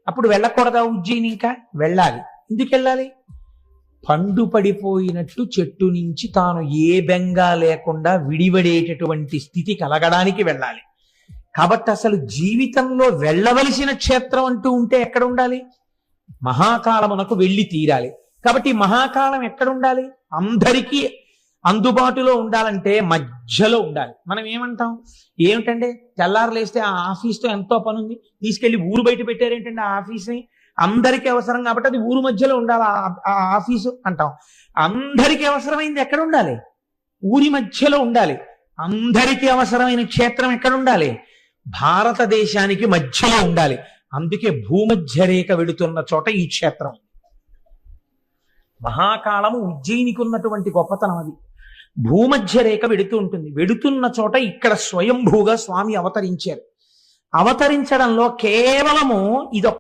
అప్పుడు వెళ్ళకూడదా ఉజ్జయిని? ఇంకా వెళ్ళాలి. ఎందుకు వెళ్ళాలి? పండు పడిపోయినట్టు చెట్టు నుంచి తాను ఏ బెంగా లేకుండా విడివడేటటువంటి స్థితి కలగడానికి వెళ్ళాలి. కాబట్టి అసలు జీవితంలో వెళ్ళవలసిన క్షేత్రం అంటూ ఉంటే ఎక్కడ ఉండాలి? మహాకాలమునకు వెళ్ళి తీరాలి. కాబట్టి మహాకాలం ఎక్కడ ఉండాలి? అందరికీ అందుబాటులో ఉండాలంటే మధ్యలో ఉండాలి. మనం ఏమంటాం? ఏమిటంటే తెల్లారు లేస్తే ఆ ఆఫీస్తో ఎంతో పని ఉంది, తీసుకెళ్లి ఊరు బయట పెట్టారేంటంటే ఆ ఆఫీస్ని, అందరికీ అవసరం కాబట్టి అది ఊరు మధ్యలో ఉండాలి ఆ ఆఫీసు అంటాం. అందరికీ అవసరమైంది ఎక్కడ ఉండాలి? ఊరి మధ్యలో ఉండాలి. అందరికీ అవసరమైన క్షేత్రం ఎక్కడ ఉండాలి? భారతదేశానికి మధ్యలో ఉండాలి. అందుకే భూమధ్య రేఖ వెడుతున్న చోట ఈ క్షేత్రం. మహాకాలము ఉజ్జయినికి ఉన్నటువంటి గొప్పతనం అది. భూమధ్య రేఖ వెడుతూ ఉంటుంది. వెడుతున్న చోట ఇక్కడ స్వయంభూగా స్వామి అవతరించారు. అవతరించడంలో కేవలము ఇదొక్క